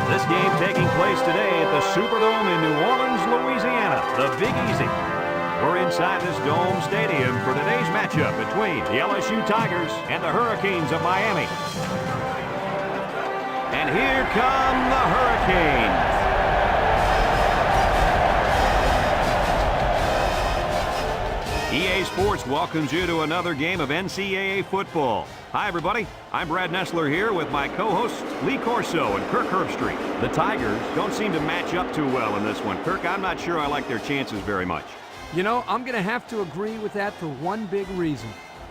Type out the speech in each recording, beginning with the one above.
This game taking place today at the Superdome in New Orleans, Louisiana, the Big Easy. We're inside this Dome Stadium for today's matchup between the LSU Tigers and the Hurricanes of Miami. And here come the Hurricanes. EA Sports welcomes you to another game of NCAAF football. Hi, everybody. I'm Brad Nessler here with my co-hosts Lee Corso and Kirk Herbstreit. The Tigers don't seem to match up too well in this one. Kirk, I'm not sure I like their chances very much. You know, I'm going to have to agree with that for one big reason.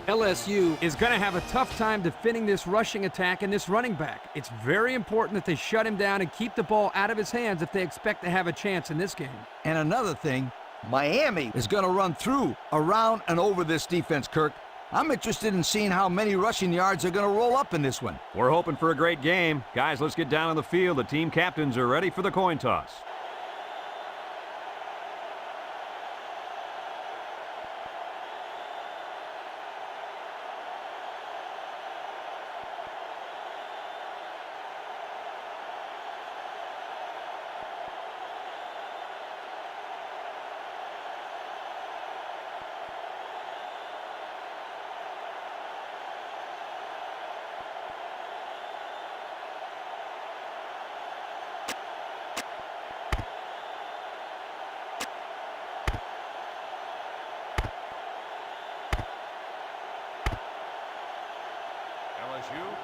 LSU is going to have a tough time defending this rushing attack and this running back. It's very important that they shut him down and keep the ball out of his hands if they expect to have a chance in this game. And another thing, Miami is going to run through, around, and over this defense, Kirk. I'm interested in seeing how many rushing yards are going to roll up in this one. We're hoping for a great game. Guys, let's get down on the field. The team captains are ready for the coin toss.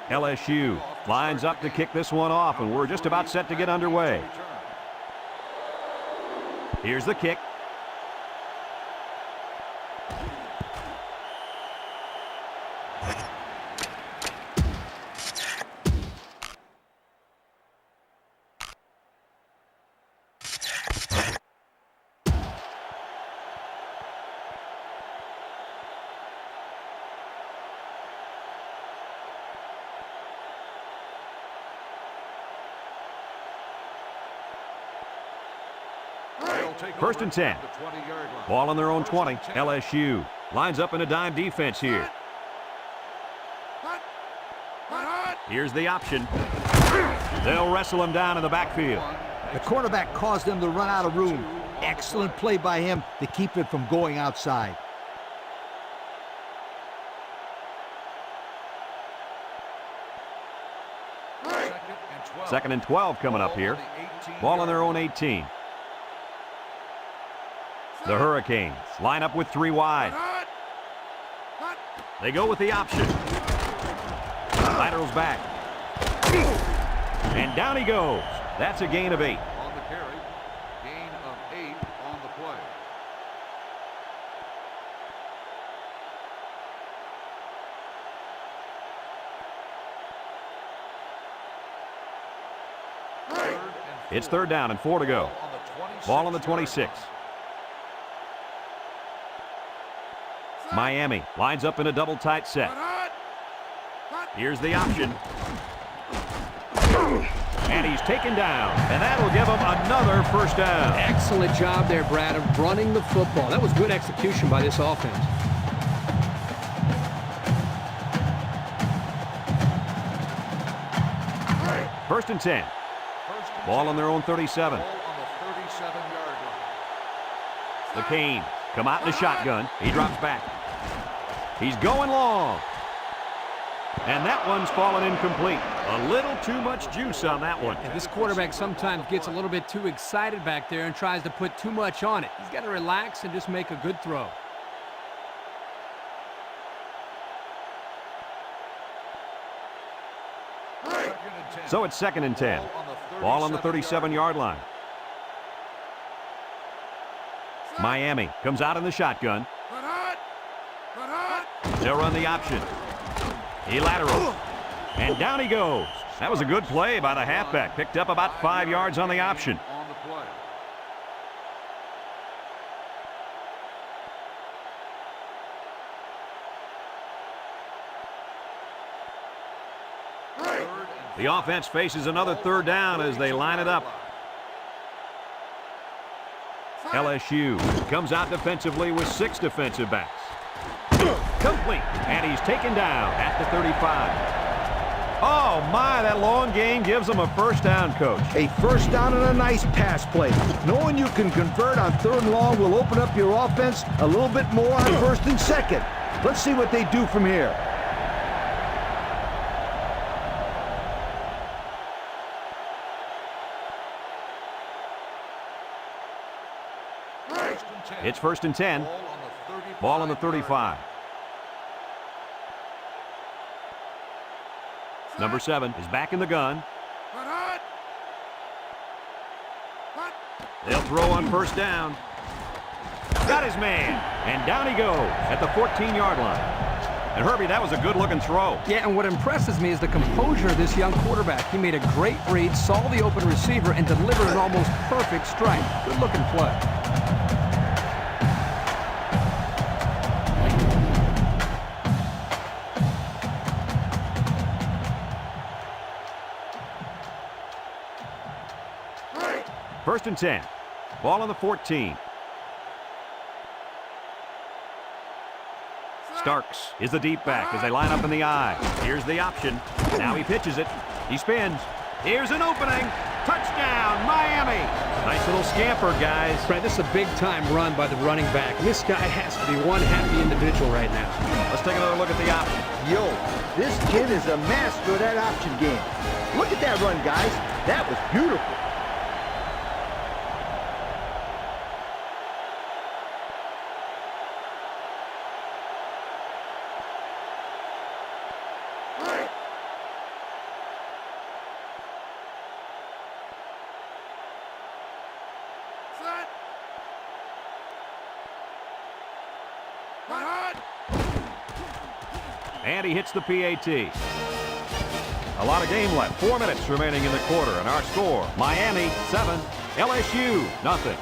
LSU lines up to kick this one off, and we're just about set to get underway. Here's the kick. First and 10. Ball on their own 20. LSU lines up in a dime defense here. Here's the option. They'll wrestle him down in the backfield. The quarterback caused them to run out of room. Excellent play by him to keep it from going outside. Second and 12 coming up here. Ball on their own 18. The Hurricanes line up with three wide. They go with the option. Laterals back. And down he goes. That's a gain of 8. On the carry, gain of 8 on the play. It's third down and 4 to go. Ball on the 26. Miami lines up in a double tight set. Here's the option. And he's taken down. And that'll give him another first down. Excellent job there, Brad, of running the football. That was good execution by this offense. First and 10. Ball on their own 37. The Canes come out in the shotgun. He drops back. He's going long. And that one's fallen incomplete. A little too much juice on that one. Yeah, this quarterback sometimes gets a little bit too excited back there and tries to put too much on it. He's got to relax and just make a good throw. So it's second and 10. Ball on the 37-yard line. Miami comes out in the shotgun. They'll run the option. He laterals. And down he goes. That was a good play by the halfback. Picked up about 5 yards on the option. The offense faces another third down as they line it up. LSU comes out defensively with 6 defensive backs. Complete, and he's taken down at the 35. Oh, my, that long gain gives them a first down, Coach. A first down and a nice pass play. Knowing you can convert on 3rd and long will open up your offense a little bit more on 1st and 2nd. Let's see what they do from here. It's 1st and 10. Ball on the 35. Number 7 is back in the gun. They'll throw on 1st down. Got his man, and down he goes at the 14-yard line. And Herbie, that was a good-looking throw. Yeah, and what impresses me is the composure of this young quarterback. He made a great read, saw the open receiver, and delivered an almost perfect strike. Good-looking play. First and 10. Ball on the 14. Starks is the deep back as they line up in the I. Here's the option. Now he pitches it. He spins. Here's an opening. Touchdown, Miami. Nice little scamper, guys. Fred, this is a big-time run by the running back. And this guy has to be one happy individual right now. Let's take another look at the option. Yo, this kid is a master of that option game. Look at that run, guys. That was beautiful. And he hits the PAT. A lot of game left. 4 minutes remaining in the quarter. And our score, Miami 7, LSU nothing.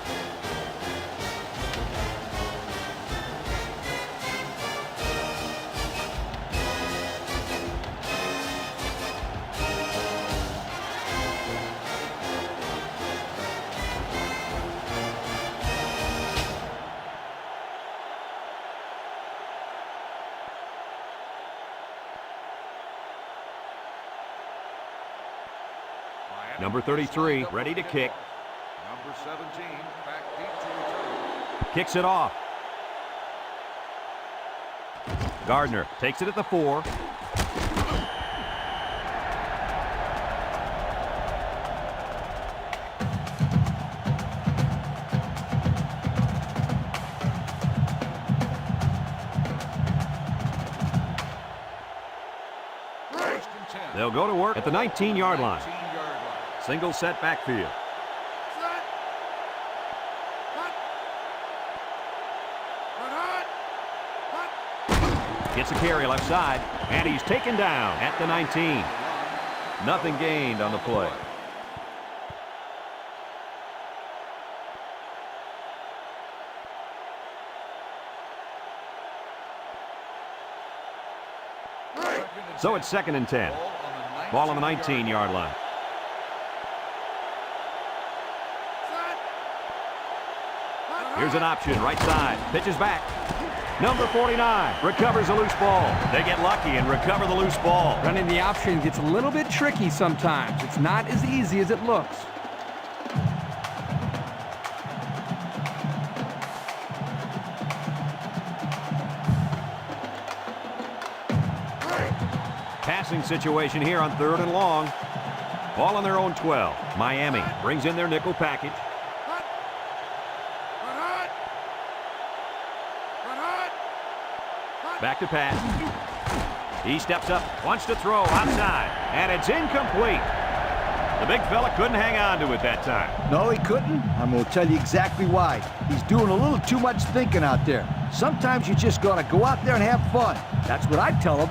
Number 33, ready to kick. Number 17, back deep to return. Kicks it off. Gardner takes it at the 4. They'll go to work at the 19-yard line. Single set backfield. Gets a carry left side, and he's taken down at the 19. Nothing gained on the play. So it's 2nd and 10. Ball on the 19-yard line. Here's an option, right side. Pitches back. Number 49 recovers a loose ball. They get lucky and recover the loose ball. Running the option gets a little bit tricky sometimes. It's not as easy as it looks. Passing situation here on 3rd and long. Ball on their own 12. Miami brings in their nickel package. Back to pass. He steps up, wants to throw outside, and it's incomplete. The big fella couldn't hang on to it that time. No, he couldn't. I'm going to tell you exactly why. He's doing a little too much thinking out there. Sometimes you just got to go out there and have fun. That's what I tell him.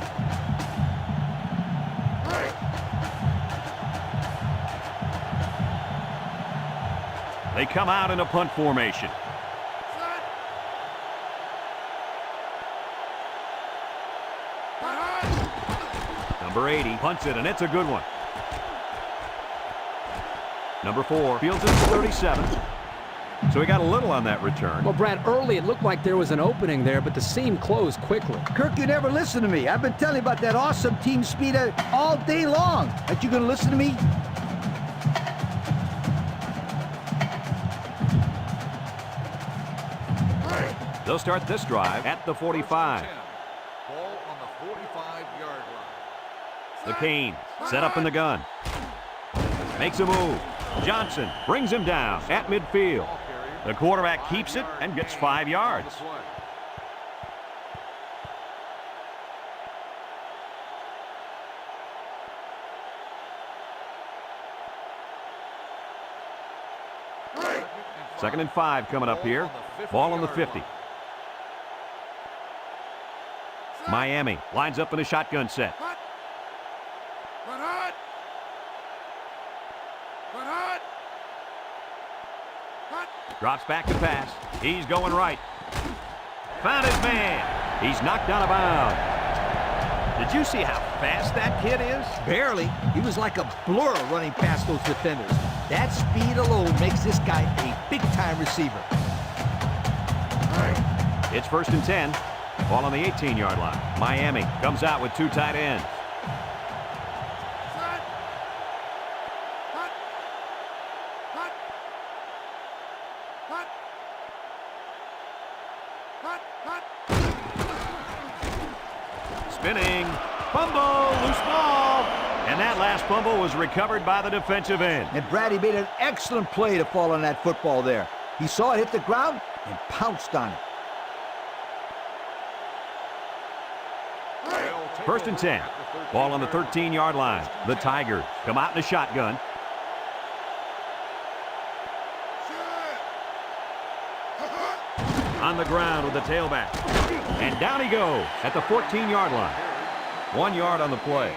They come out in a punt formation. Number 80 punts it, and it's a good one. Number 4 fields it to 37. So he got a little on that return. Well, Brad, early it looked like there was an opening there, but the seam closed quickly. Kirk, you never listen to me. I've been telling you about that awesome team speed all day long. Aren't you going to listen to me? They'll start this drive at the 45. Ball on the 45-yard line. The Canes set up in the gun. Makes a move. Johnson brings him down at midfield. The quarterback keeps it and gets 5 yards. Second and 5 coming up here. Ball on the 50. Miami lines up in a shotgun set. Drops back to pass. He's going right. Found his man. He's knocked out of bounds. Did you see how fast that kid is? Barely. He was like a blur running past those defenders. That speed alone makes this guy a big-time receiver. It's first and 10. Ball on the 18-yard line. Miami comes out with 2 tight ends. Spinning. Fumble. Loose ball. And that last fumble was recovered by the defensive end. And Brady made an excellent play to fall on that football there. He saw it hit the ground and pounced on it. First and 10. Ball on the 13-yard line. The Tigers come out in a shotgun. On the ground with the tailback. And down he goes at the 14-yard line. 1 yard on the play.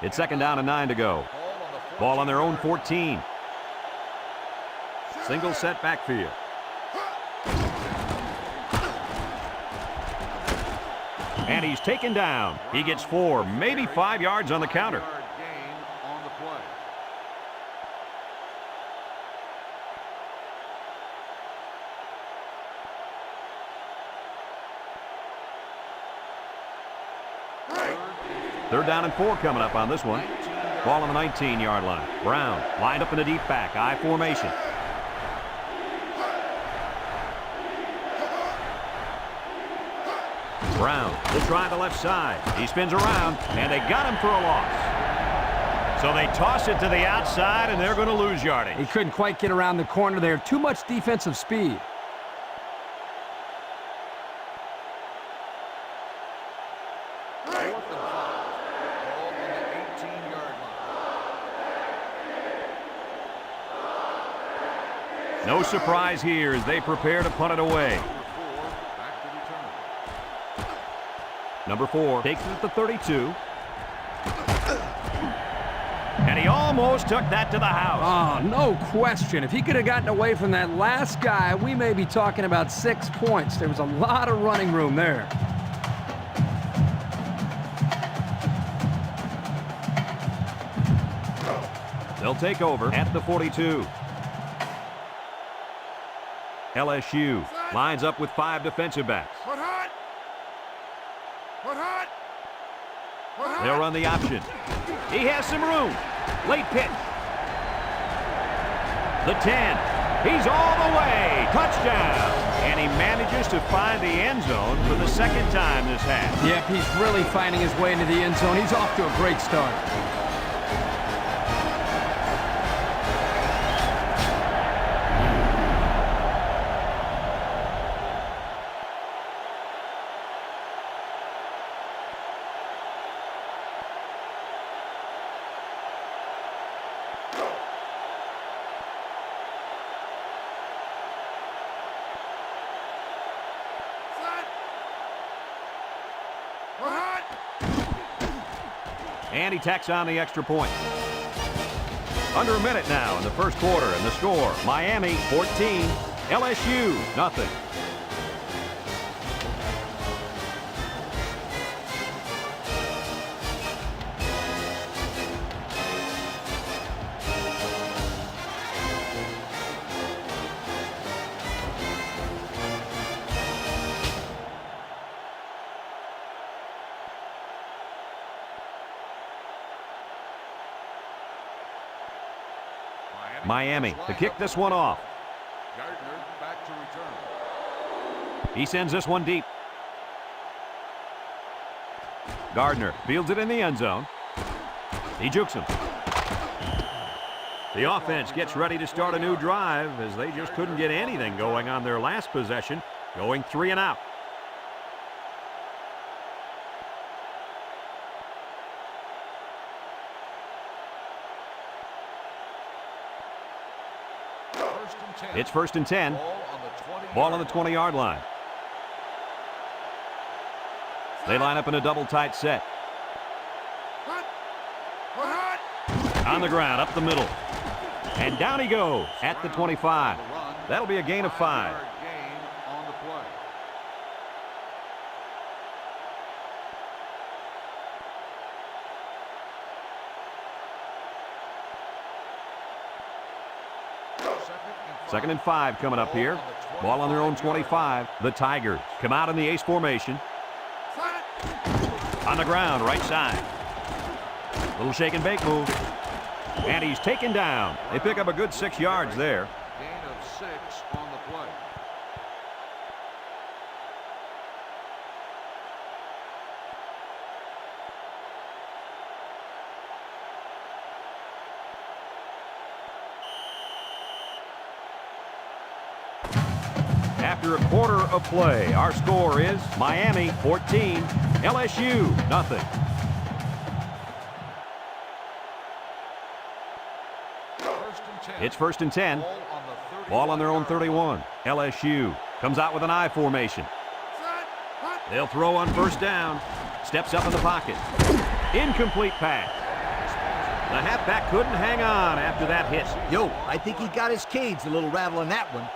It's second down and 9 to go. Ball on their own 14. Single set backfield. And he's taken down. He gets 4, maybe 5 yards on the counter. Third down and 4 coming up on this one. Ball on the 19-yard line. Brown lined up in the deep back. I formation. Brown will try the left side. He spins around, and they got him for a loss. So they toss it to the outside, and they're going to lose yardage. He couldn't quite get around the corner there. Too much defensive speed. No surprise here as they prepare to punt it away. Number 4 takes it at the 32. And he almost took that to the house. Oh, no question. If he could have gotten away from that last guy, we may be talking about 6 points. There was a lot of running room there. They'll take over at the 42. LSU lines up with 5 defensive backs. They'll run the option. He has some room. Late pitch. The 10. He's all the way. Touchdown. And he manages to find the end zone for the second time this half. Yep, he's really finding his way into the end zone. He's off to a great start. And he tacks on the extra point. Under a minute now in the first quarter, and the score, Miami 14, LSU, nothing. Miami to kick this one off. Gardner back to return. He sends this one deep. Gardner fields it in the end zone. He jukes him. The offense gets ready to start a new drive as they just couldn't get anything going on their last possession, going 3 and out. It's 1st and 10. Ball on the 20-yard line. They line up in a double tight set. On the ground, up the middle. And down he goes at the 25. That'll be a gain of 5. Second and 5 coming up here. Ball on their own 25. The Tigers come out in the ace formation. On the ground, right side. Little shake and bake move. And he's taken down. They pick up a good 6 yards there. Gain of 6 on the play. After a quarter of play, our score is Miami 14, LSU nothing. It's 1st and 10. Ball on their own 31. LSU comes out with an I formation. They'll throw on 1st down. Steps up in the pocket. Incomplete pass. The halfback couldn't hang on after that hit. Yo, I think he got his cage a little rattle on that one.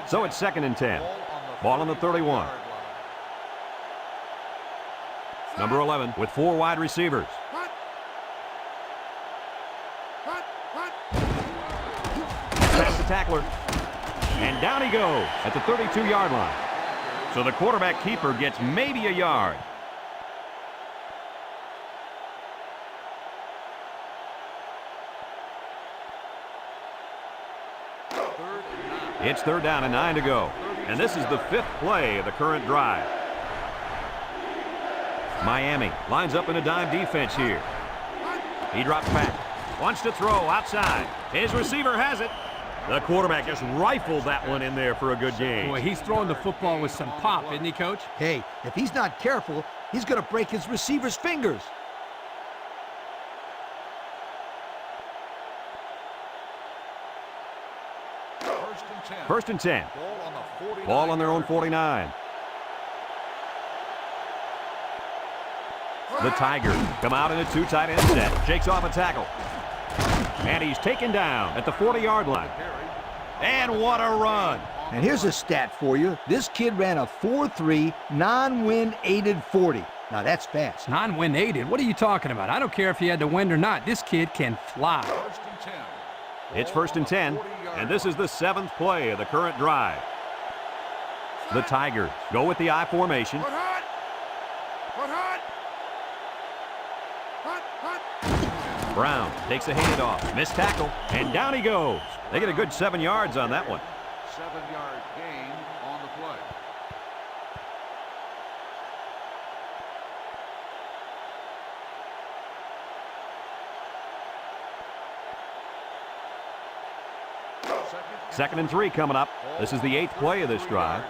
So it's 2nd and 10. Ball on the 31. Number 11 with 4 wide receivers. Past the tackler. And down he goes at the 32-yard line. So the quarterback keeper gets maybe a yard. It's 3rd down and 9 to go. And this is the 5th play of the current drive. Miami lines up in a dime defense here. He drops back. Wants to throw outside. His receiver has it. The quarterback just rifled that one in there for a good gain. Boy, he's throwing the football with some pop, isn't he, Coach? Hey, if he's not careful, he's going to break his receiver's fingers. First and 10. Ball on their own 49. The Tigers come out in a 2 tight end set. Shakes off a tackle. And he's taken down at the 40-yard line. And what a run. And here's a stat for you. This kid ran a 4.3 non-win aided 40. Now that's fast. Non-win aided? What are you talking about? I don't care if he had to win or not. This kid can fly. It's 1st and 10, and this is the 7th play of the current drive. The Tigers go with the I formation. Brown takes a handoff, missed tackle, and down he goes. They get a good 7 yards on that one. 7-yard gain on the play. Second and 3 coming up. This is the 8th play of this drive.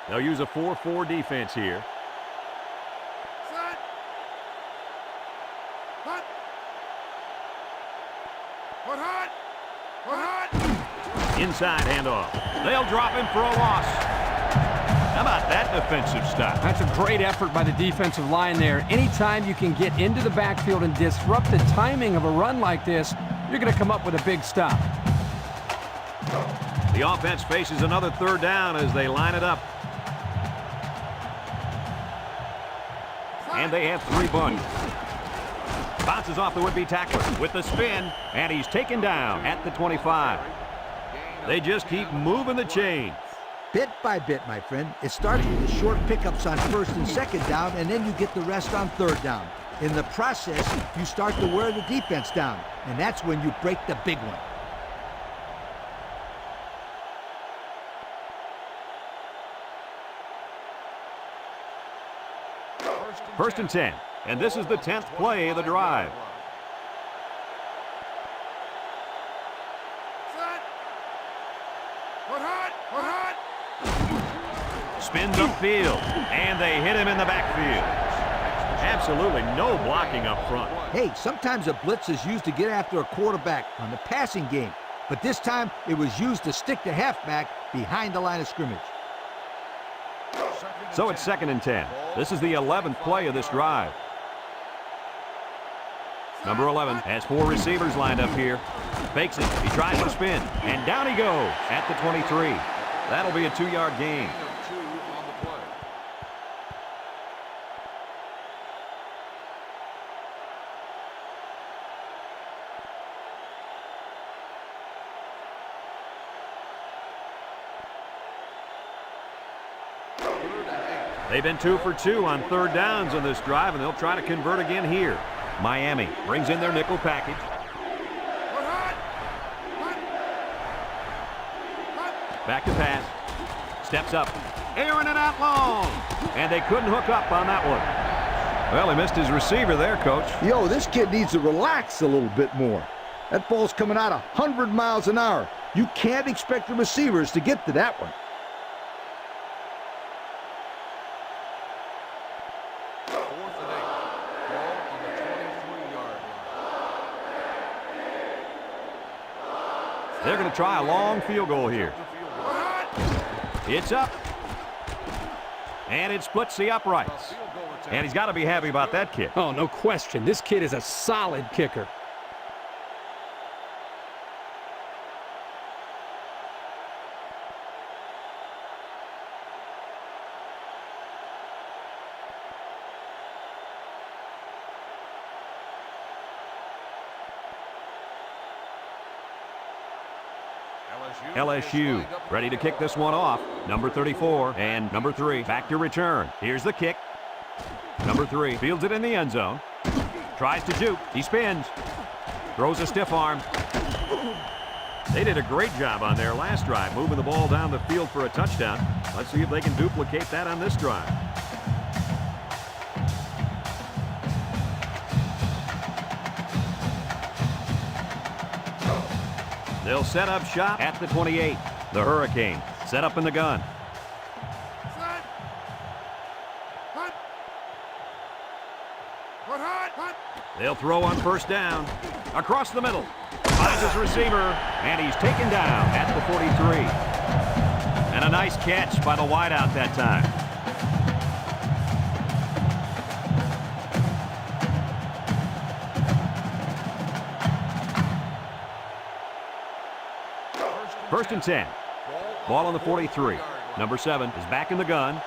They'll use a 4-4 defense here. Inside handoff. They'll drop him for a loss. about that defensive stop? That's a great effort by the defensive line there. Anytime you can get into the backfield and disrupt the timing of a run like this, you're going to come up with a big stop. The offense faces another third down as they line it up. And they have 3 bunch. Bounces off the would-be tackler with the spin, and he's taken down at the 25. They just keep moving the chain. Bit by bit, my friend. It starts with the short pickups on 1st and 2nd down, and then you get the rest on 3rd down. In the process, you start to wear the defense down, and that's when you break the big one. First and 10, and this is the 10th play of the drive. Spins upfield, and they hit him in the backfield. Absolutely no blocking up front. Hey, sometimes a blitz is used to get after a quarterback on the passing game, but this time it was used to stick the halfback behind the line of scrimmage. So it's 2nd and 10. This is the 11th play of this drive. Number 11 has 4 receivers lined up here. Fakes it. He tries to spin, and down he goes at the 23. That'll be a 2-yard gain. They've been 2 for 2 on 3rd downs on this drive, and they'll try to convert again here. Miami brings in their nickel package. Back to pass. Steps up. Airing it out long. And they couldn't hook up on that one. Well, he missed his receiver there, Coach. Yo, this kid needs to relax a little bit more. That ball's coming out 100 miles an hour. You can't expect the receivers to get to that one. They're going to try a long field goal here. It's up. And it splits the uprights. And he's got to be happy about that kick. Oh, no question. This kid is a solid kicker. LSU ready to kick this one off. Number 34 and number 3 back to return. Here's the kick. Number 3 fields it in the end zone. Tries to juke. He spins. Throws a stiff arm. They did a great job on their last drive, moving the ball down the field for a touchdown. Let's see if they can duplicate that on this drive. They'll set up shop at the 28. The Hurricane set up in the gun. They'll throw on 1st down. Across the middle. Finds his receiver, and he's taken down at the 43. And a nice catch by the wideout that time. First and 10. Ball on the 43. Number 7 is back in the gun.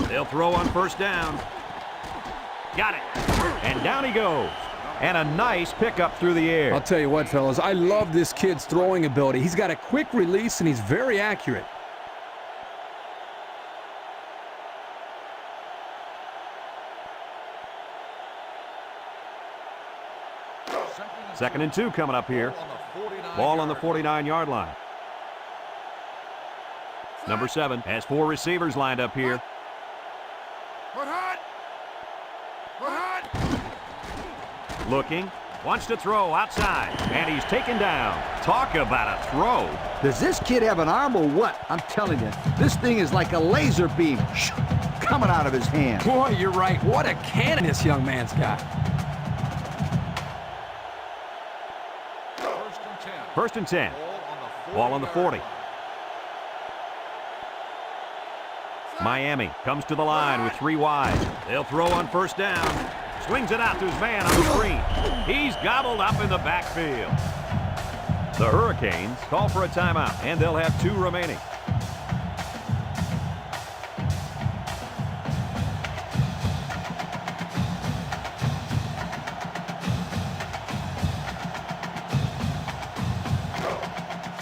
They'll throw on 1st down. Got it. And down he goes. And a nice pickup through the air. I'll tell you what, fellas, I love this kid's throwing ability. He's got a quick release, and he's very accurate. Second and 2 coming up here. Ball on the 49-yard line. Number 7 has 4 receivers lined up here. Looking, wants to throw outside, and he's taken down. Talk about a throw. Does this kid have an arm or what? I'm telling you, this thing is like a laser beam coming out of his hand. Boy, you're right. What a cannon this young man's got. First and 10. Ball on the 40. Miami comes to the line with 3 wide. They'll throw on first down. Swings it out to his man on the screen. He's gobbled up in the backfield. The Hurricanes call for a timeout, and they'll have 2 remaining.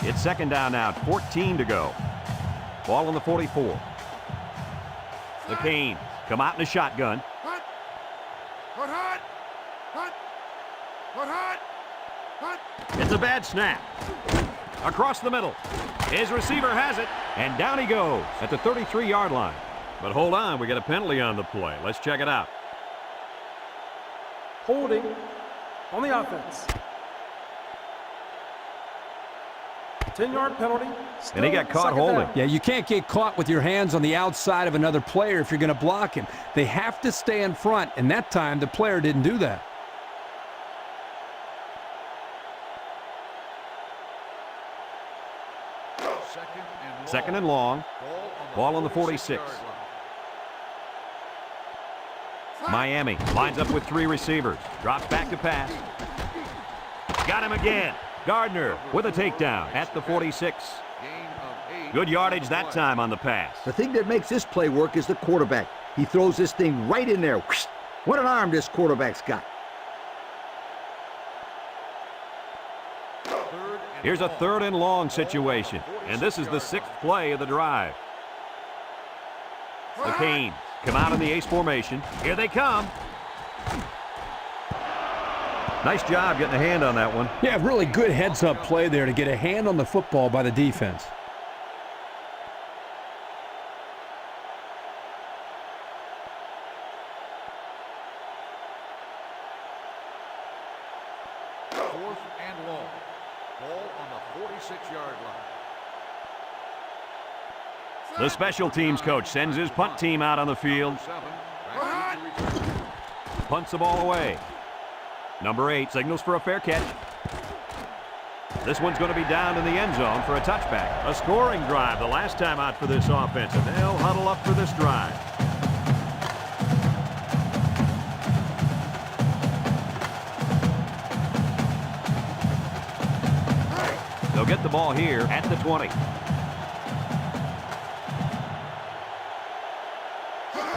It's second down now, 14 to go. Ball on the 44. The Canes come out in a shotgun. It's a bad snap. Across the middle. His receiver has it, and down he goes at the 33-yard line. But hold on, we got a penalty on the play. Let's check it out. Holding on the offense. 10-yard penalty. And he got caught holding. Yeah, you can't get caught with your hands on the outside of another player if you're going to block him. They have to stay in front, and that time the player didn't do that. Second and long. Ball on the 46. Miami lines up with 3 receivers. Drops back to pass. Got him again. Gardner with a takedown at the 46. Good yardage that time on the pass. The thing that makes this play work is the quarterback. He throws this thing right in there. What an arm this quarterback's got. Here's a 3rd and long situation, and this is the 6th play of the drive. The Canes come out in the ace formation. Here they come. Nice job getting a hand on that one. Yeah, really good heads-up play there to get a hand on the football by the defense. The special teams coach sends his punt team out on the field. Punts the ball away. Number 8 signals for a fair catch. This one's going to be down in the end zone for a touchback. A scoring drive the last time out for this offense, and they'll huddle up for this drive. They'll get the ball here at the 20.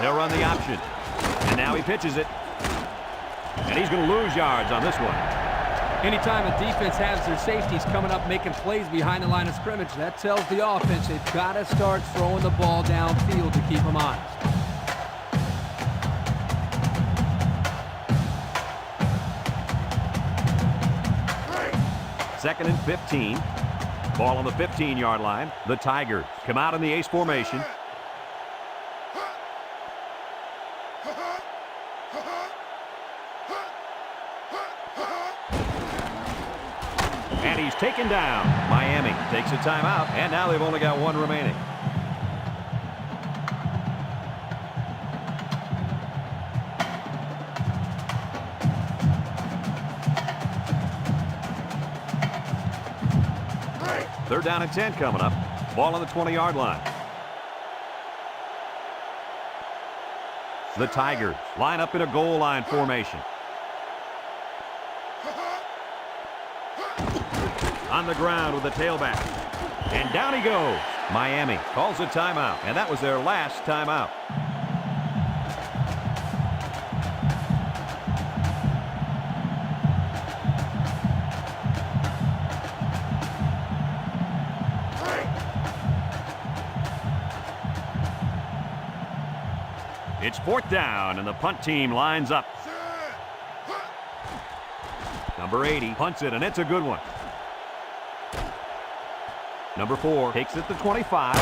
They'll run the option. And now he pitches it. And he's going to lose yards on this one. Anytime a defense has their safeties coming up making plays behind the line of scrimmage, that tells the offense they've got to start throwing the ball downfield to keep them honest. Second and 15. Ball on the 15-yard line. The Tigers come out in the ace formation. And he's taken down. Miami takes a timeout, and now they've only got 1 remaining. Third down and 10 coming up. Ball on the 20-yard line. The Tigers line up in a goal line formation. On the ground with the tailback. And down he goes. Miami calls a timeout, and that was their last timeout. It's 4th down, and the punt team lines up. Number 80 punts it, and it's a good one. Number 4 takes it to 25.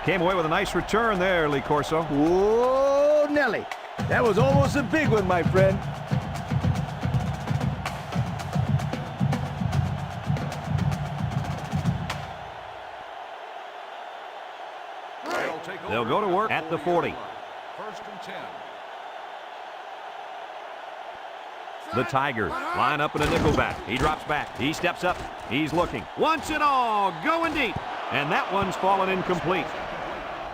Came away with a nice return there, Lee Corso. Whoa, Nelly. That was almost a big one, my friend. They'll go to work at the 40. 1st and 10. The Tigers line up in a nickelback. He drops back. He steps up. He's looking. Wants it all. Going deep. And that one's fallen incomplete.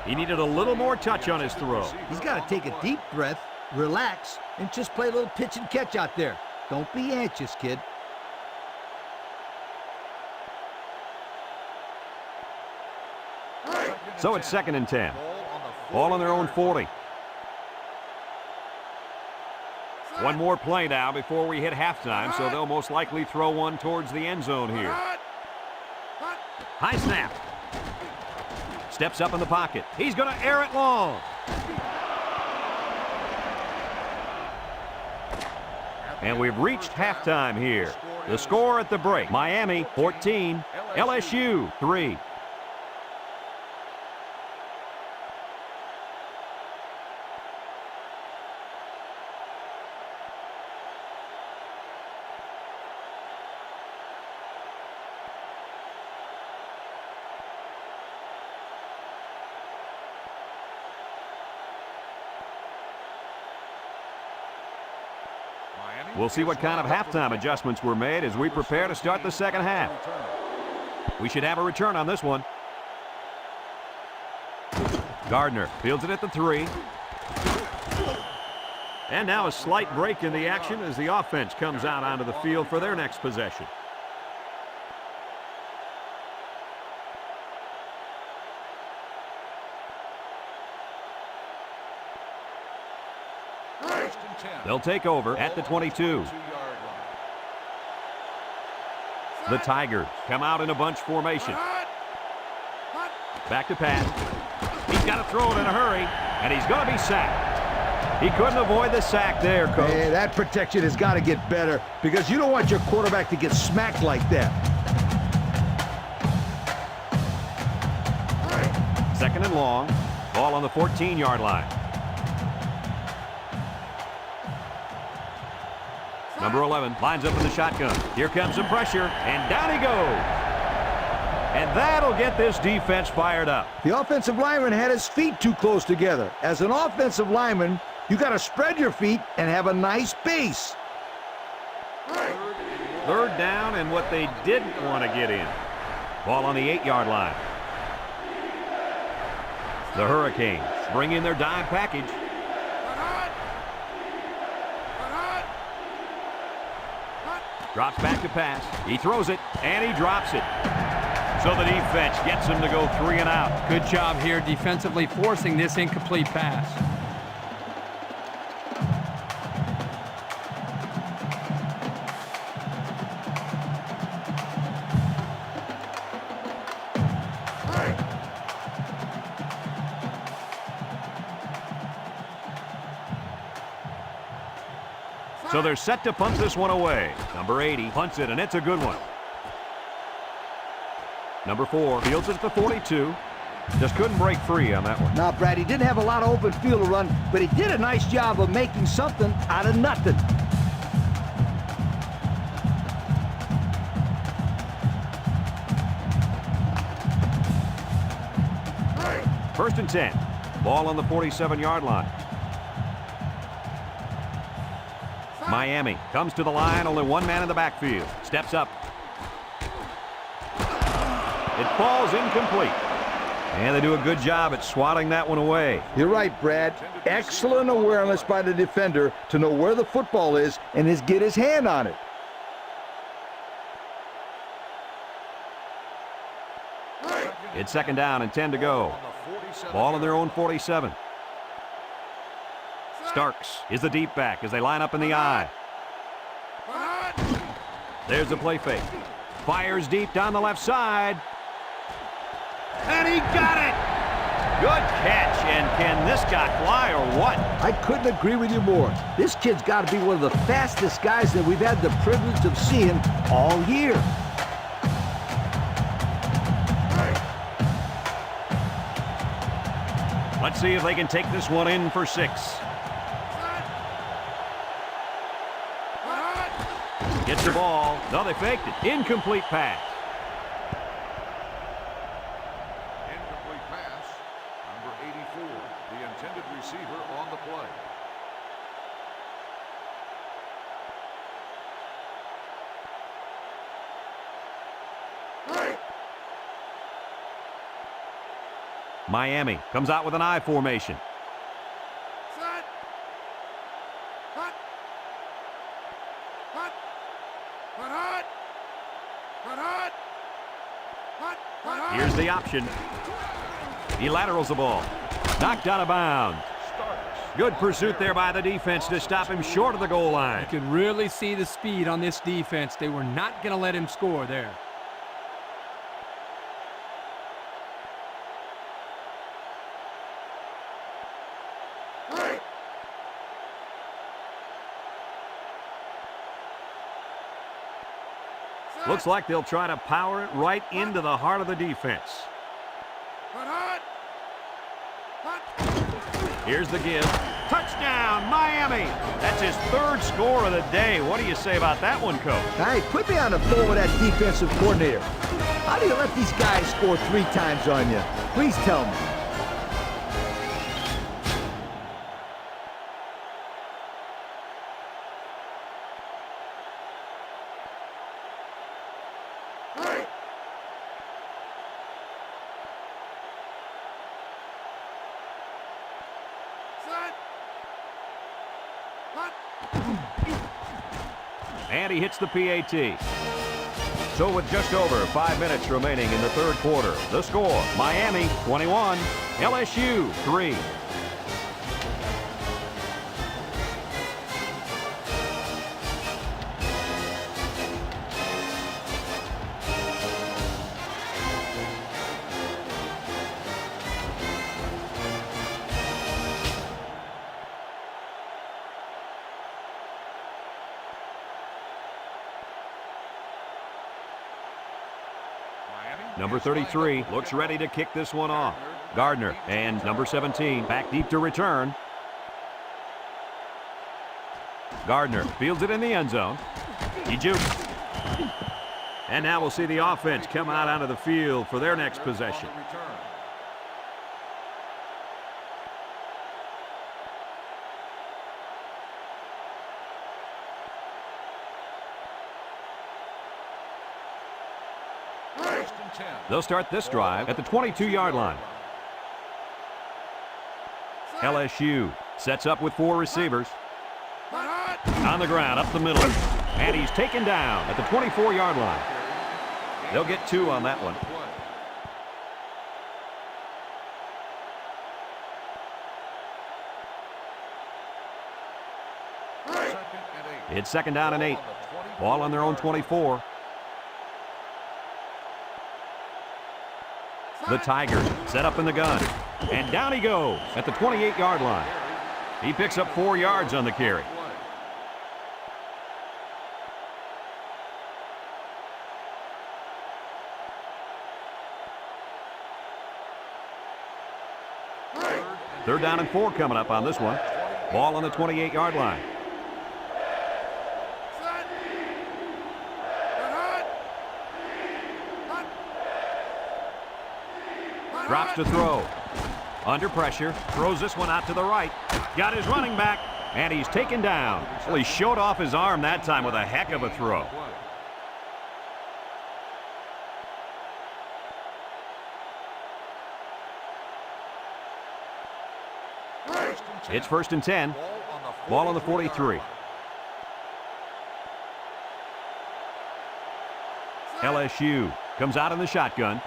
He needed a little more touch on his throw. He's got to take a deep breath, relax, and just play a little pitch and catch out there. Don't be anxious, kid. So it's 2nd and 10. Ball on their own 40. One more play now before we hit halftime, so they'll most likely throw one towards the end zone here. High snap. Steps up in the pocket. He's going to air it long. And we've reached halftime here. The score at the break, Miami 14, LSU 3. We'll see what kind of halftime adjustments were made as we prepare to start the second half. We should have a return on this one. Gardner fields it at the 3. And now a slight break in the action as the offense comes out onto the field for their next possession. They'll take over at the 22. The Tigers come out in a bunch formation. Back to pass. He's got to throw it in a hurry, and he's going to be sacked. He couldn't avoid the sack there, Coach. Hey, that protection has got to get better because you don't want your quarterback to get smacked like that. 2nd and long. Ball on the 14-yard line. Number 11 lines up in the shotgun. Here comes some pressure, and down he goes. And that'll get this defense fired up. The offensive lineman had his feet too close together. As an offensive lineman, you got to spread your feet and have a nice base. 3rd down and what they didn't want to get in. Ball on the 8-yard line. The Hurricanes bring in their dime package. Drops back to pass. He throws it, and he drops it. So the defense gets him to go 3 and out. Good job here defensively forcing this incomplete pass. So they're set to punt this one away. Number 80 punts it, and it's a good one. Number 4 fields it at the 42. Just couldn't break free on that one. Now, Brad, he didn't have a lot of open field to run, but he did a nice job of making something out of nothing. First and 10. Ball on the 47-yard line. Miami comes to the line, only one man in the backfield. Steps up. It falls incomplete. And they do a good job at swatting that one away. You're right, Brad. Excellent awareness by the defender to know where the football is and get his hand on it. It's 2nd down and 10 to go. Ball on their own 47. Starks is the deep back as they line up in the I. There's the play fake. Fires deep down the left side. And he got it! Good catch. And can this guy fly or what? I couldn't agree with you more. This kid's got to be one of the fastest guys that we've had the privilege of seeing all year. Let's see if they can take this one in for 6. Gets the ball. No, they faked it. Incomplete pass. Incomplete pass. Number 84, the intended receiver on the play. Miami comes out with an I formation. Set. Hut. Hut. Hut. Hut. Hut. Hut. Hut. Hut. Here's the option. He laterals the ball. Knocked out of bounds. Good pursuit there by the defense to stop him short of the goal line. You can really see the speed on this defense. They were not going to let him score there. Looks like they'll try to power it right into the heart of the defense. Here's the give. Touchdown, Miami. That's his third score of the day. What do you say about that one, Coach? Hey, put me on the phone with that defensive coordinator. How do you let these guys score 3 times on you? Please tell me. And he hits the PAT. So with just over 5 minutes remaining in the third quarter, the score, Miami 21, LSU 3. Number 33 looks ready to kick this one off. Gardner and number 17 back deep to return. Gardner fields it in the end zone. He jukes. And now we'll see the offense come out onto the field for their next possession. They'll start this drive at the 22-yard line. LSU sets up with 4 receivers. On the ground, up the middle. And he's taken down at the 24-yard line. They'll get 2 on that one. It's 2nd down and 8. Ball on their own 24. The Tigers set up in the gun. And down he goes at the 28-yard line. He picks up 4 yards on the carry. Third down and 4 coming up on this one. Ball on the 28-yard line. Drops to throw. Under pressure. Throws this one out to the right. Got his running back. And he's taken down. Well, he showed off his arm that time with a heck of a throw. It's 1st and 10. Ball on the 43. LSU comes out in the shotgun.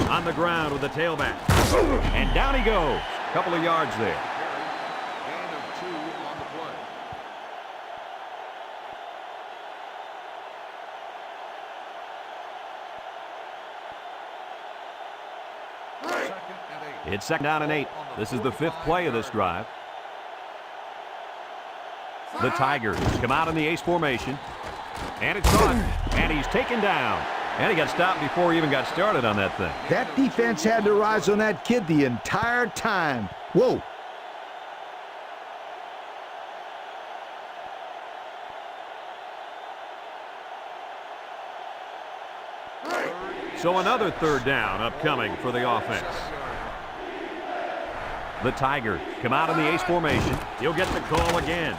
On the ground with the tailback. And down he goes. A couple of yards there. Gain of 2 on the play. It's 2nd down and 8. This is the 5th play of this drive. The Tigers come out in the ace formation. And it's caught. And he's taken down. And he got stopped before he even got started on that thing. That defense had their eyes on that kid the entire time. Whoa. So another 3rd down upcoming for the offense. The Tigers come out in the ace formation. He'll get the call again.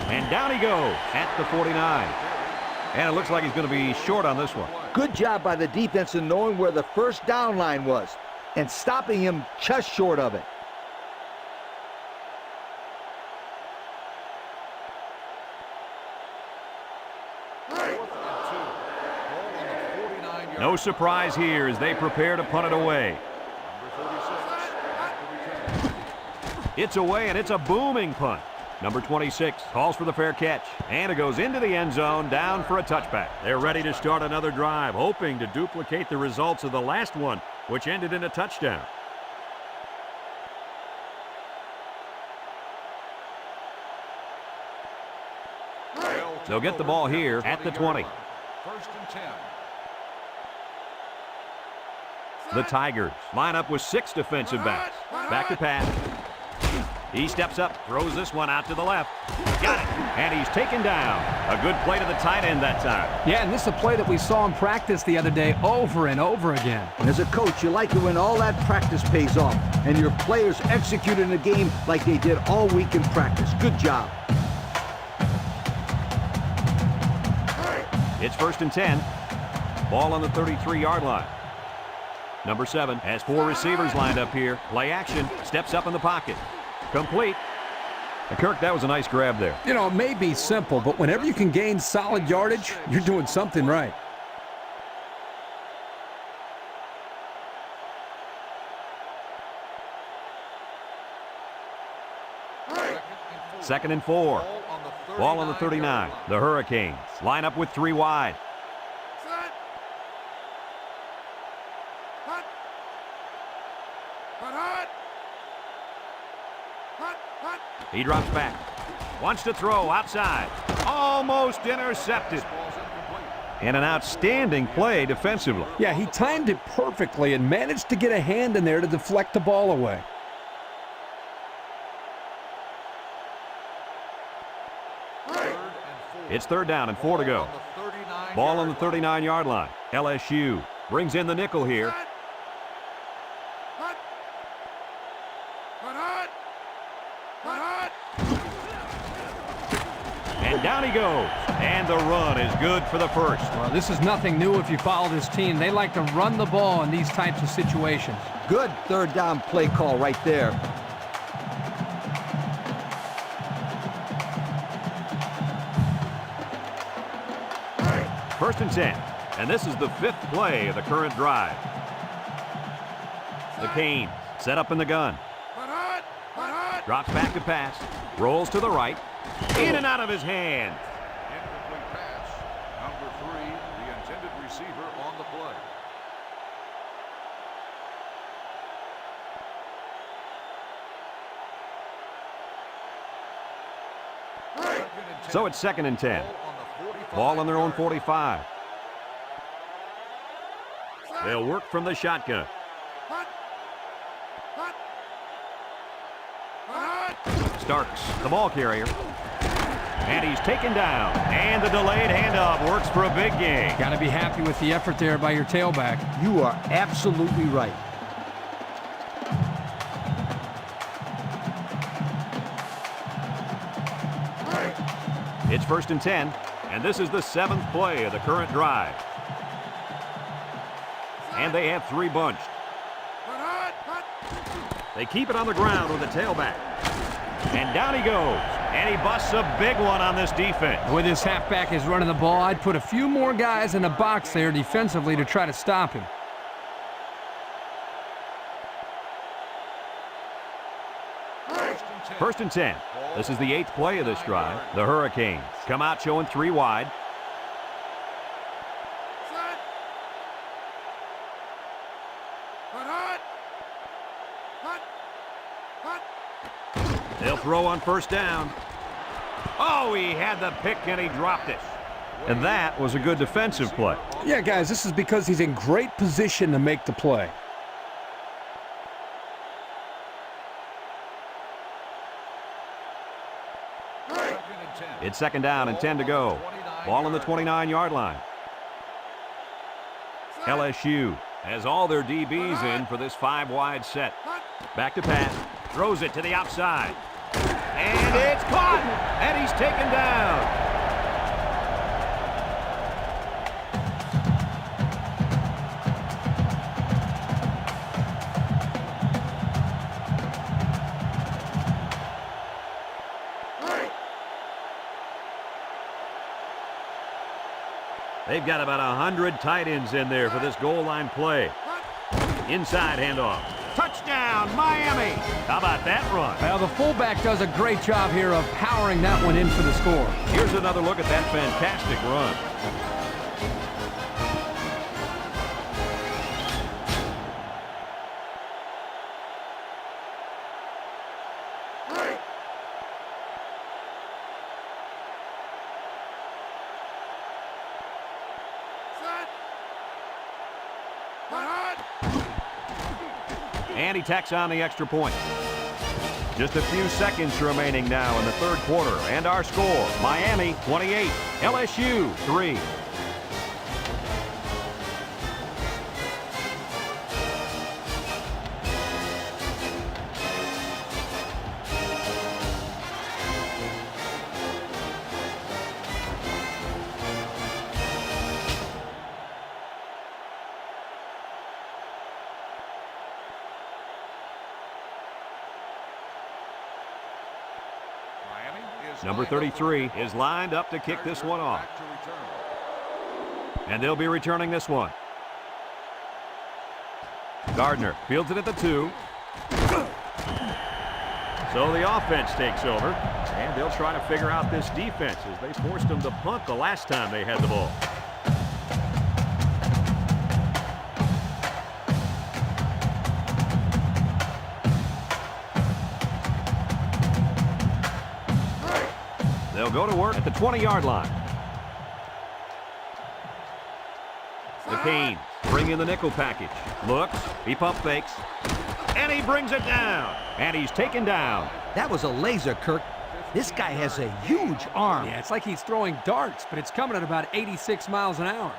And down he goes at the 49. And it looks like he's going to be short on this one. Good job by the defense in knowing where the first down line was and stopping him just short of it. No surprise here as they prepare to punt it away. It's away, and it's a booming punt. Number 26 calls for the fair catch, and it goes into the end zone, down for a touchback. They're ready to start another drive, hoping to duplicate the results of the last one, which ended in a touchdown. They'll get the ball here at the 20. First and 10. The Tigers line up with 6 defensive backs. Back to pass. He steps up, throws this one out to the left. Got it, and he's taken down. A good play to the tight end that time. Yeah, and this is a play that we saw in practice the other day over and over again. And as a coach, you like it when all that practice pays off and your players execute in the game like they did all week in practice. Good job. It's first and 10. Ball on the 33-yard line. Number 7 has 4 receivers lined up here. Play action, steps up in the pocket. Complete. And Kirk, that was a nice grab there. You know, it may be simple, but whenever you can gain solid yardage, you're doing something right. Second and 4. Ball on the 39. The Hurricanes line up with 3 wide. He drops back. Wants to throw outside. Almost intercepted. And an outstanding play defensively. Yeah, he timed it perfectly and managed to get a hand in there to deflect the ball away. It's third down and 4 to go. Ball on the 39-yard line. LSU brings in the nickel here. And down he goes. And the run is good for the first. Well, this is nothing new if you follow this team. They like to run the ball in these types of situations. Good third down play call right there. First and 10. And this is the 5th play of the current drive. The Canes set up in the gun. Drops back to pass. Rolls to the right. In and out of his hand. Incomplete pass. Number 3, the intended receiver on the play. So it's second and 10. Ball on their own 45. They'll work from the shotgun. Starks, the ball carrier. And he's taken down. And the delayed handoff works for a big gain. Got to be happy with the effort there by your tailback. You are absolutely right. It's first and 10. And this is the 7th play of the current drive. And they have 3 bunched. They keep it on the ground with the tailback. And down he goes. And he busts a big one on this defense. With his halfback is running the ball, I'd put a few more guys in the box there defensively to try to stop him. First and 10. This is the 8th play of this drive. The Hurricanes come out showing 3 wide. They'll throw on first down. Oh, he had the pick and he dropped it. And that was a good defensive play. Yeah, guys, this is because he's in great position to make the play. It's second down and 10 to go. Ball on the 29-yard line. LSU has all their DBs in for this 5-wide set. Back to pass. Throws it to the outside. And it's caught. And he's taken down. They've got about 100 tight ends in there for this goal line play. Inside handoff. Touchdown, Miami! How about that run? Well, the fullback does a great job here of powering that one in for the score. Here's another look at that fantastic run. And he tacks on the extra point. Just a few seconds remaining now in the third quarter. And our score, Miami 28, LSU 3. Number 33 is lined up to kick this one off. And they'll be returning this one. Gardner fields it at the 2. So the offense takes over, and they'll try to figure out this defense as they forced them to punt the last time they had the ball. They'll go to work at the 20-yard line. The Canes bring in the nickel package. Looks, he pump fakes, and he brings it down. And he's taken down. That was a laser, Kirk. This guy has a huge arm. Yeah, it's like he's throwing darts, but it's coming at about 86 miles an hour.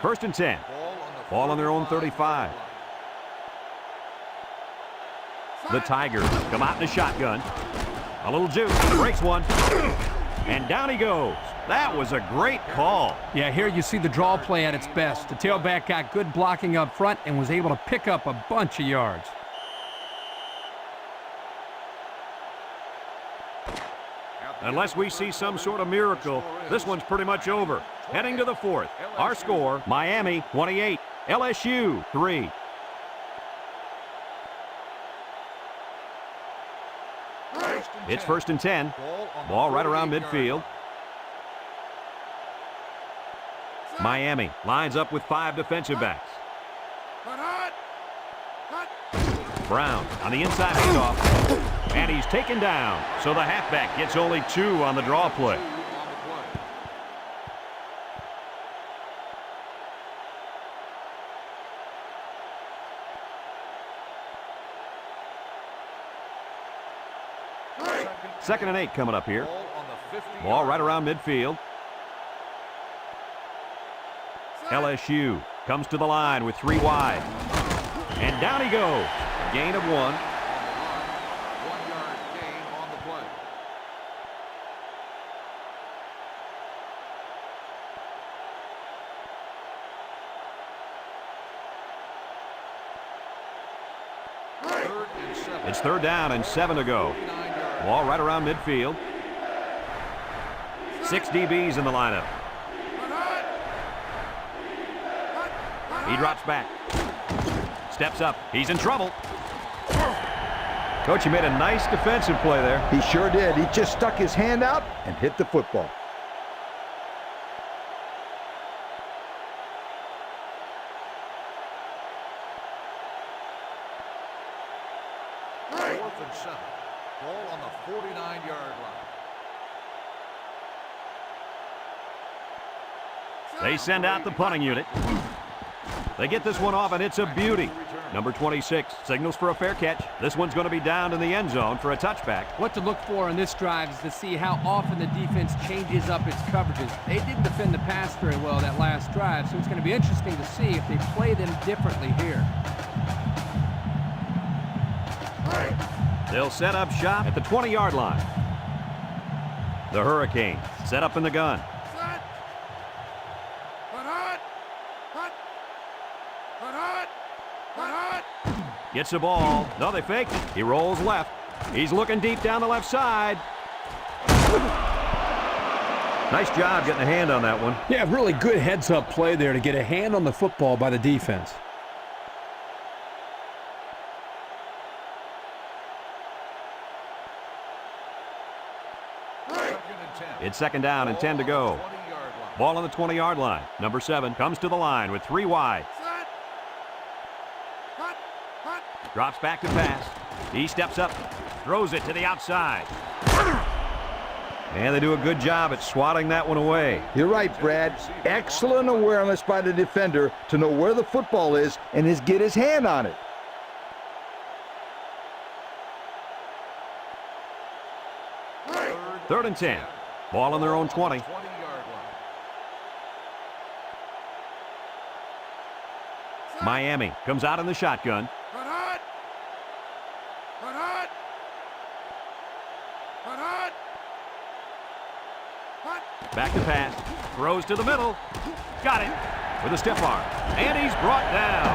First and 10. Ball on their own 35. The Tigers come out in a shotgun. A little juke, breaks one, and down he goes. That was a great call. Yeah, here you see the draw play at its best. The tailback got good blocking up front and was able to pick up a bunch of yards. Unless we see some sort of miracle, this one's pretty much over. Heading to the fourth. Our score, Miami 28, LSU 3. It's first and 10. Ball right around midfield. Miami lines up with 5 defensive backs. Brown on the inside handoff. And he's taken down. So the halfback gets only 2 on the draw play. Second and 8 coming up here. Ball right around midfield. LSU comes to the line with 3 wide. And down he goes. Gain of 1. 1 yard gain on the play. It's third down and 7 to go. Ball right around midfield. 6 DBs in the lineup. He drops back. Steps up. He's in trouble. Coach, he made a nice defensive play there. He sure did. He just stuck his hand out and hit the football. Fourth and 7. Ball on the 49-yard line. They send out the punting unit. They get this one off, and it's a beauty. Number 26 signals for a fair catch. This one's going to be down in the end zone for a touchback. What to look for in this drive is to see how often the defense changes up its coverages. They didn't defend the pass very well that last drive, so it's going to be interesting to see if they play them differently here. They'll set up shop at the 20-yard line. The Hurricanes set up in the gun. Gets the ball. No, they faked it. He rolls left. He's looking deep down the left side. Nice job getting a hand on that one. Yeah, really good heads-up play there to get a hand on the football by the defense. It's second down and 10 to go. Ball on the 20-yard line. Number 7 comes to the line with 3 wide. Drops back to pass. He steps up, throws it to the outside. And they do a good job at swatting that one away. You're right, Brad. Excellent awareness by the defender to know where the football is and get his hand on it. Third and 10. Ball on their own 20. Miami comes out in the shotgun. Back to pass. Throws to the middle. Got it with a stiff arm. And he's brought down.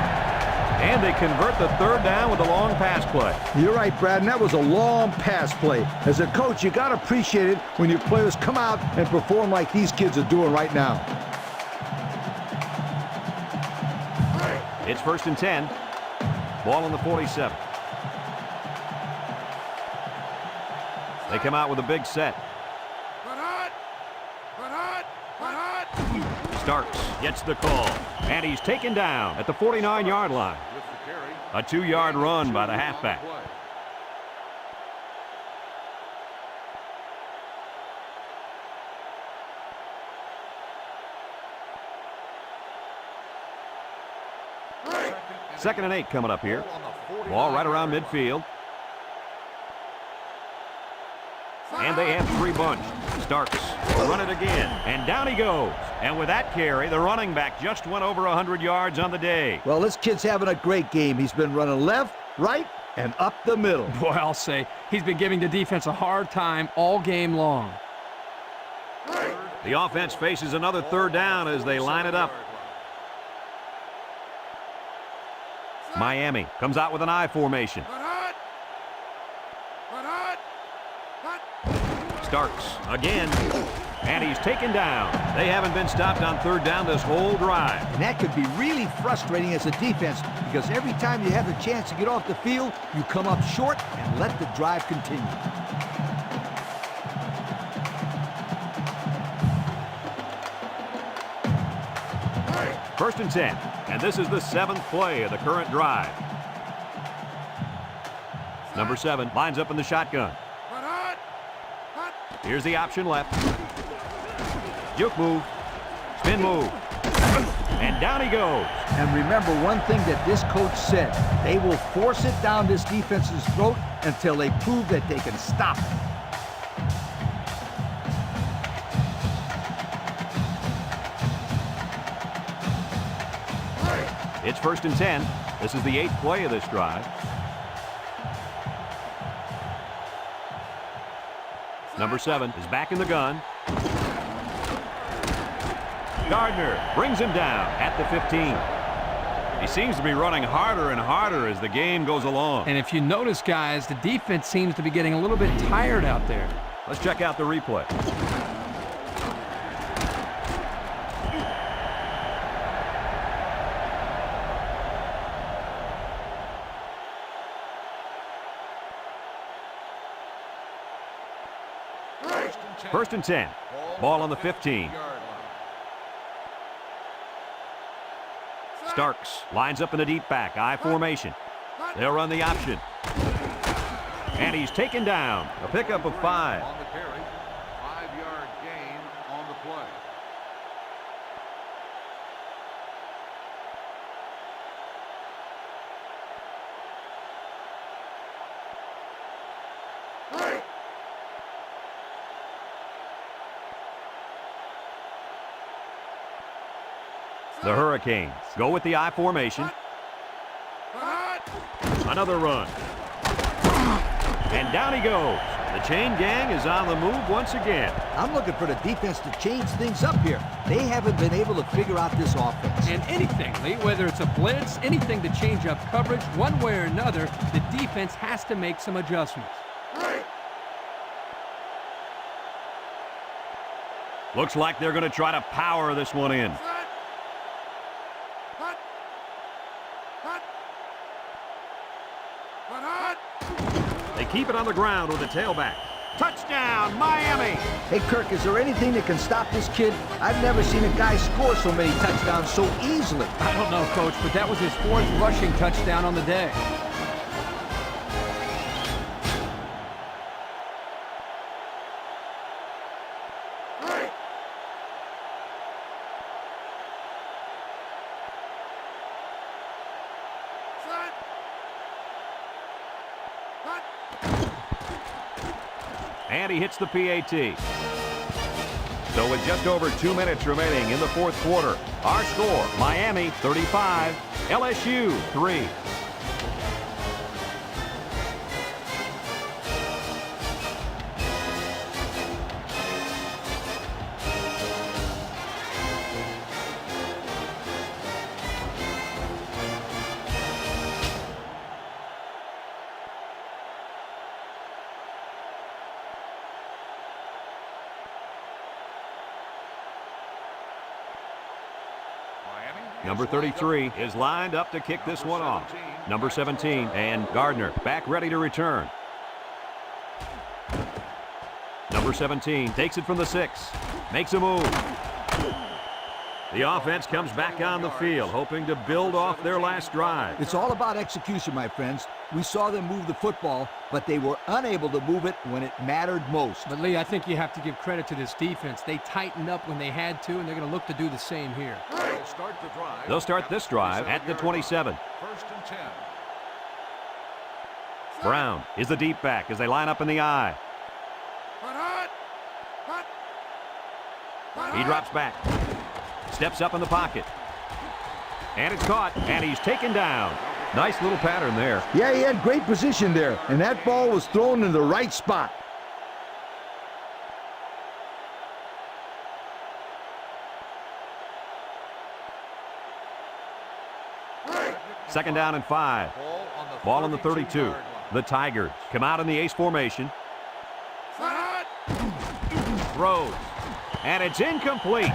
And they convert the third down with a long pass play. You're right, Brad, and that was a long pass play. As a coach, you got to appreciate it when your players come out and perform like these kids are doing right now. It's first and 10. Ball on the 47. They come out with a big set. Starks gets the call, and he's taken down at the 49-yard line. A 2-yard run by the halfback. Second and 8 coming up here. Ball right around midfield. And they have 3 bunched. Starks will run it again, and down he goes. And with that carry, the running back just went over 100 yards on the day. Well, this kid's having a great game. He's been running left, right, and up the middle. Boy, I'll say, he's been giving the defense a hard time all game long. The offense faces another third down as they line it up. Miami comes out with an I formation. Starks again, and he's taken down. They haven't been stopped on third down this whole drive. And that could be really frustrating as a defense because every time you have the chance to get off the field, you come up short and let the drive continue. First and 10, and this is the 7th play of the current drive. Number 7 lines up in the shotgun. Here's the option left. Juke move. Spin move. And down he goes. And remember one thing that this coach said. They will force it down this defense's throat until they prove that they can stop it. It's first and 10. This is the 8th play of this drive. Number 7 is back in the gun. Gardner brings him down at the 15. He seems to be running harder and harder as the game goes along. And if you notice, guys, the defense seems to be getting a little bit tired out there. Let's check out the replay. First and 10. Ball on the 15. Starks lines up in a deep back, I formation. They'll run the option. And he's taken down. A pickup of 5. On the carry, 5-yard gain on the play. The Hurricanes go with the I formation. Another run. And down he goes. The chain gang is on the move once again. I'm looking for the defense to change things up here. They haven't been able to figure out this offense. And anything, Lee, whether it's a blitz, anything to change up coverage, one way or another, the defense has to make some adjustments. Looks like they're going to try to power this one in. They keep it on the ground with the tailback. Touchdown, Miami! Hey, Kirk, is there anything that can stop this kid? I've never seen a guy score so many touchdowns so easily. I don't know, Coach, but that was his 4th rushing touchdown on the day. And he hits the PAT. So with just over 2 minutes remaining in the 4th quarter, our score, Miami 35, LSU 3. Number 33 is lined up to kick this one off. Number 17 and Gardner back ready to return. Number 17 takes it from the 6. Makes a move. The offense comes back on the field, hoping to build off their last drive. It's all about execution, my friends. We saw them move the football, but they were unable to move it when it mattered most. But, Lee, I think you have to give credit to this defense. They tightened up when they had to, and they're going to look to do the same here. They'll start this drive at the 27. 1st and 10. Brown is the deep back as they line up in the I. He drops back. Steps up in the pocket. And it's caught, and he's taken down. Nice little pattern there. Yeah, he had great position there, and that ball was thrown in the right spot. Second down and 5. Ball on the 32. The Tigers come out in the ace formation. Throws. And it's incomplete.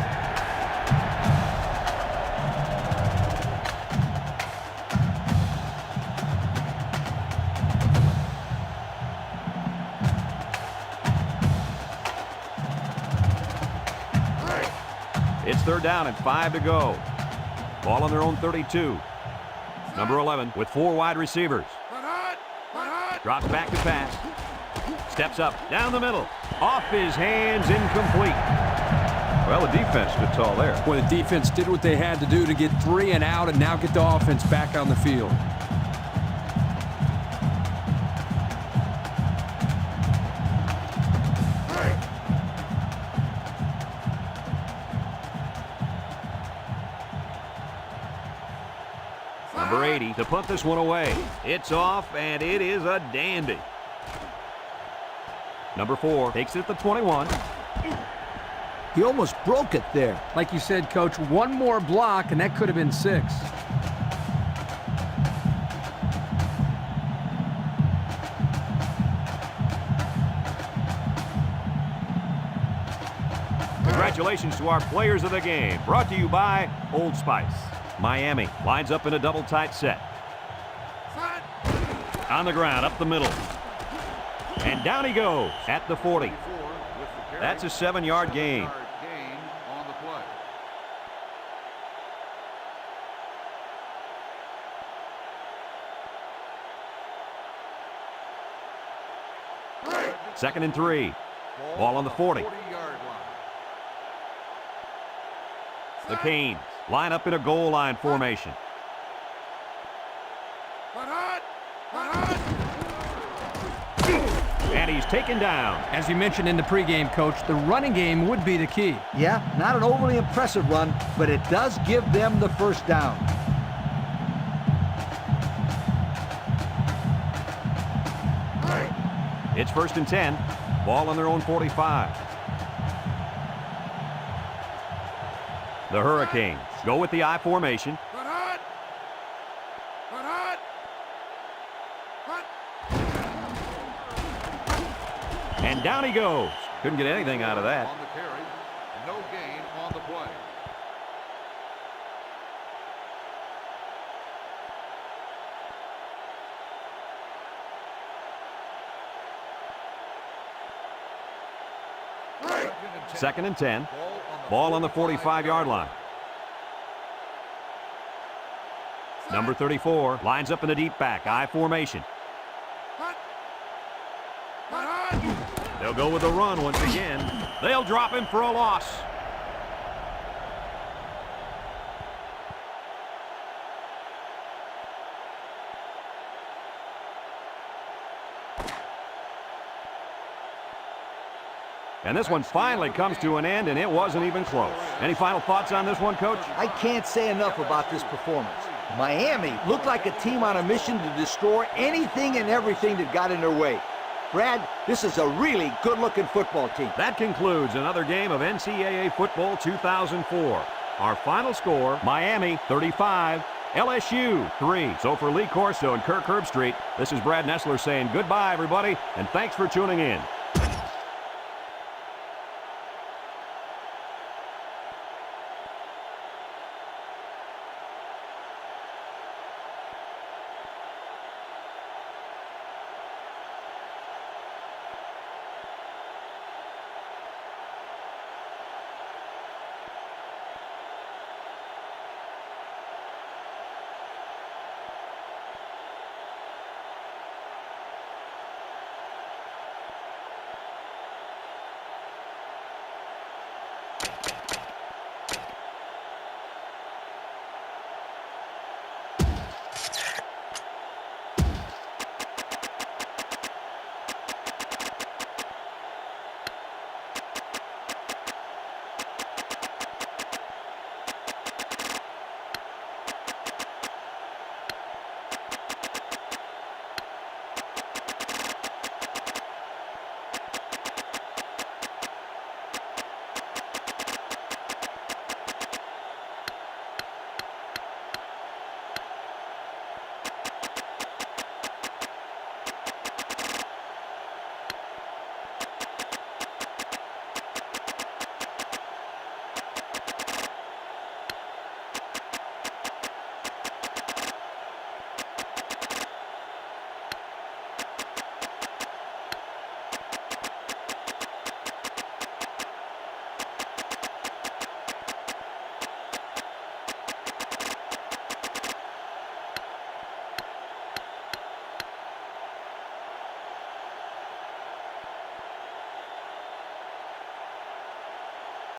It's 3rd down and 5 to go. Ball on their own 32. Number 11 with 4 wide receivers. Drops back to pass. Steps up, down the middle. Off his hands, incomplete. Well, the defense stood tall there. Boy, the defense did what they had to do to get 3 and out and now get the offense back on the field. Number 80 to punt this one away. It's off, and it is a dandy. Number 4 takes it at the 21. He almost broke it there. Like you said, Coach, one more block, and that could have been 6. Congratulations to our players of the game. Brought to you by Old Spice. Miami lines up in a double tight set. On the ground, up the middle. And down he goes at the 40. That's a 7-yard gain. On the play. 2nd and 3. Ball on the 40. 40-yard line. The Canes line up in a goal line formation. And he's taken down. As you mentioned in the pregame, Coach, the running game would be the key. Yeah, not an overly impressive run, but it does give them the 1st down. It's 1st and 10. Ball on their own 45. The Hurricanes go with the I formation. And down he goes. Couldn't get anything out of that. On the carry, no Second and 10. Ball on the 45-yard line. Number 34 lines up in the deep back, I formation. They'll go with the run once again. They'll drop him for a loss. And this one finally comes to an end, and it wasn't even close. Any final thoughts on this one, Coach? I can't say enough about this performance. Miami looked like a team on a mission to destroy anything and everything that got in their way. Brad, this is a really good-looking football team. That concludes another game of NCAA Football 2004. Our final score, Miami 35, LSU 3. So for Lee Corso and Kirk Herbstreit, this is Brad Nessler saying goodbye, everybody, and thanks for tuning in.